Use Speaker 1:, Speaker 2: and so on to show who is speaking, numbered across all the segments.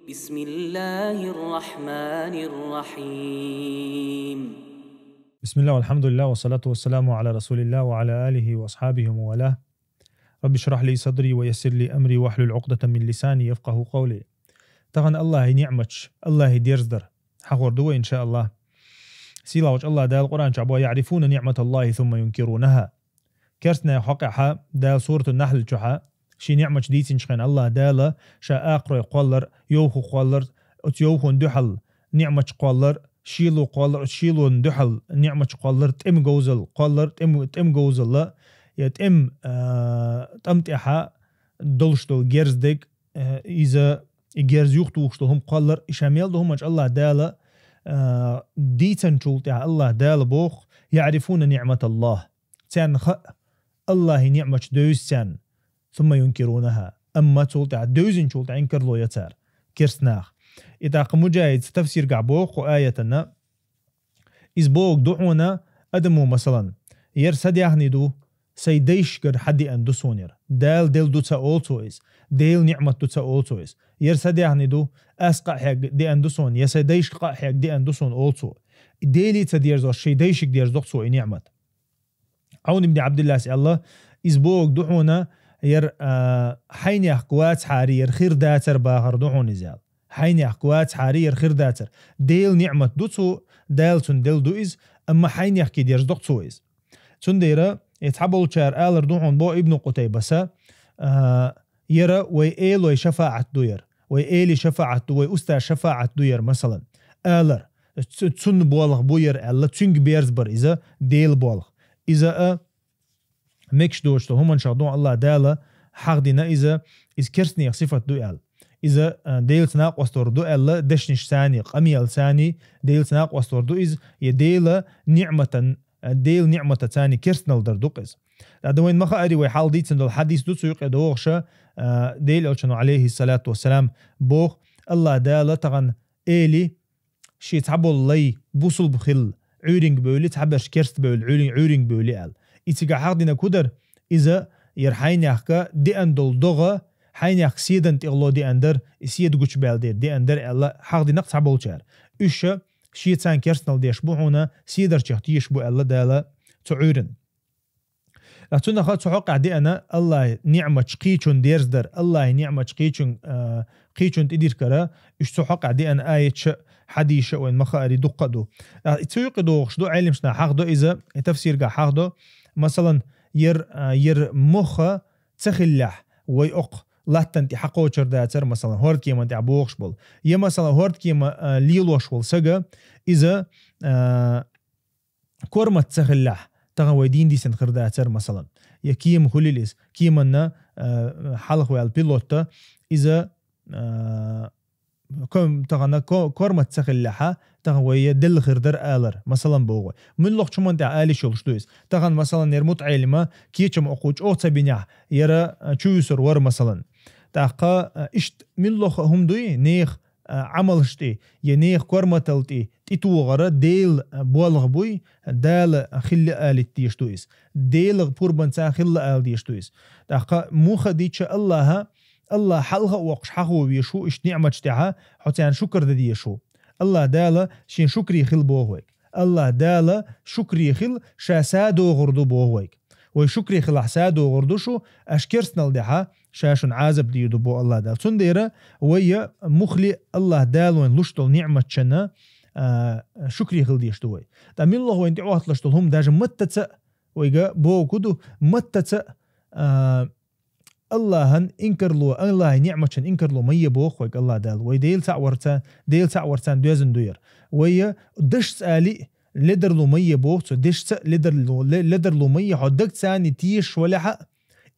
Speaker 1: بسم الله الرحمن الرحيم.
Speaker 2: بسم الله والحمد لله والصلاة والسلام على رسول الله وعلى آله وأصحابه وموالاه. رب اشرح لي صدري ويسر لي أمري واحلل عقدة من لساني يفقه قولي. طبعا الله نعمتش الله ديرزدر حقور دوي إن شاء الله. سيلا وجه الله دال القرآن شعبوا يعرفون نعمة الله ثم ينكرونها. كرسنا حقها دال سورة النحل جحا شي نعمة جديد شخين الله دال شا آقر قولر يوخو قولر اتيوخو ندحل نعمة قولر شيلو قولر شيلو ندحل نعمة قولر تم جوزل قولر تم جوزل لا يتم تمتحا دلشتل جرزدك إذا جرز يختوشتهم قولر إشاميل دهم أج الله دال ديتن شولتها الله دال بوخ يعرفون نعمة الله تان خ الله نعمة دوز تان ثم ينكرونها أما تولتها دوزن شولتها إنكر لو يتار كرسناخ إذا قمجايد تفسير قعبوخ وآياتنا إذ بوك دعونا أدمو مثلا يرسد يحندو سيديش قد حدي أن دوسونير دال دوتا أولتويز ديل نعمة دوتا أولتويز يرسد يحندو أسقع حق دي أن دوسون يسيديش قع حق دي أن دوسون أولتو ديلي تديرزو الشيديشك ديرزوكسو إي نعمة عون بن عبد الله سي الله إذ بوك دعونا ير حين يحقوات حاري يرخير داتر باخر دعون زيال حين يحقوات حاري يرخير داتر ديل نعمة دوتو دالتون ديل دوئز أما حين يحكي ديرز دوكتوئز تنديرا يتحبل شار آلر دعون بو ابن قتيبسا يرى ويأيلو شفاعة دوير ويأيلي شفاعة دوي أستا شفاعة دوير مثلا آلر تسن بوالغ بوير ألا تسنج بيرزبر إذا ديل بوالغ إذا ميكش دوشتو هم انشاء الله دالا حق دينا إذا كرسني صفة دوئل إذا ديل تناق وستور دوئل دشنش ثاني قميل ثاني ديل تناق وستور دوئز يديل نعمة ديل نعمة ثاني كرسنال دردوقز لأدوين مخاري ويحال ديتن دول حديث دوتسو يقع دوغشا ديل ألشانو عليه الصلاة والسلام بوغ الله دالا تغن إيلي شي تعبول لي بوصل بخل عورينج بولي تعبرش كرست بول عورينج بولي أل إتقع حقدنا كودر إذا يرحين يحكا دي أندل دوغا حين يحك سيدن تغلو دي أندر سيد قوش بالدير دي أندر ألا حقدنا تعبول شار إيشا شيتسان كرسنال ديش بوحونا سيدر شختيش بو ألا دالا تعورن لاتونا خاط سحوق دي أنا الله نعمة قيچون ديرزدر الله نعمة قيچون تدير كرا إيش سحوق دي أنا آية حديث وين مخاري دقدو تسويقدو خشدو علمشنا حقدو إذا تفسير قا حقدو مثلا ير مخ تخلح ويق لاتنتي حقو چرداتر مثلا هورد كيما انت عبوخش بول يا مثلا هورد كيما ليلوش بول سجا إذا كورمة تخلح تغن ويدين دي سنخرداتر مثلا يا كيم هوليليس كيما حلق والبيلوت إذا كم تغنى كورمة تخلحها تغوية دل خردر آلر مثلا بوغي من لوق شمان دع آلي شول شدويس تغن مثلا يرموت علمة كيشم أقوش أو تبينيح يرى تشويسر ور مثلا تاقا إشت من لوق هم دوي نيخ عملشتي ينيخ كورمة تلتي تيتوغرة ديل بوالغ بوي دال خل آلي تيشتويس ديل بوربان تا خل آل ديشتويس تاقا موخ ديتش الله حلها وقش حقو بيشو إش نعمة تاعها حتى شكر ذي يشو الله دالا شين شكري خل بوهويك الله دالا شكري خل شاسادو غردو بوهويك وشكري خل حسادو غردو شو أشكرسنا لدها شاشن عازب ديدو بو الله دال تنديرا ويا مخلي الله دال وين لشتل نعمة شنا شكري خل ديشتوي تامين الله وين تعوات لشتلهم داج متتأ ويجا بو كدو متتأ الله إنكر له الله نعمة إنكر له مية بوخ ويك الله دال ويديل تعورتان دوزن دوير ويا دش سالي لدر له مية بوخ دش لدر له مية حدك ثاني تيش ولا حق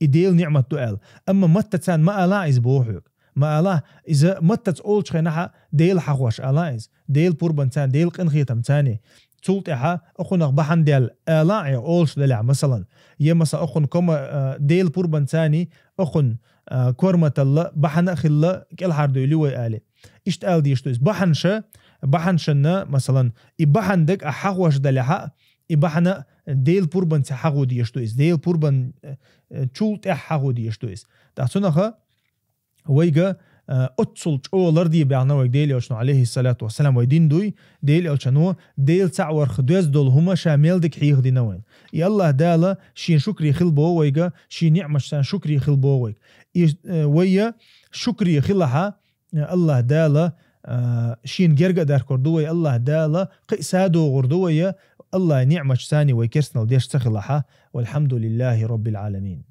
Speaker 2: إديل نعمة دوال أما متى ثان ما ألاعز بوخك ما ألا إذا متى تقولش خناها ديل حقوش ألاعز ديل بوربان ثان ديل قنخيتم ثاني تولتها أخون بحن ديال آلاعي أولش دلع مثلا يا مثلا أخون كما ديل بوربان ثاني أخون كورمة الله بحن أخلا كل حردو يلوي آلي إشت آل ديشتويس بحنشنا مثلا إبحن دك أحقوش دلعها إبحنا ديل بوربان تحقو ديشتويس ديل بوربان تولت أحقو ديشتويس تحسنها ويجا أتصل أولر دي بعنوك ديل يوشنو عليه الصلاة والسلام ويدين دوي ديل يوشنو ديل تعور خدوز دول هما شامل دك حيخ دي نوين يالله دالا شين شكري خلبو ويقا شين نعمش سان شكري خلبو ويق ويا شكري خلها الله دالا شين جرجا دار كردوي الله دالا قيسادو غردويا الله نعمش ثاني ويكرسنال ديش تخلها والحمد لله رب العالمين.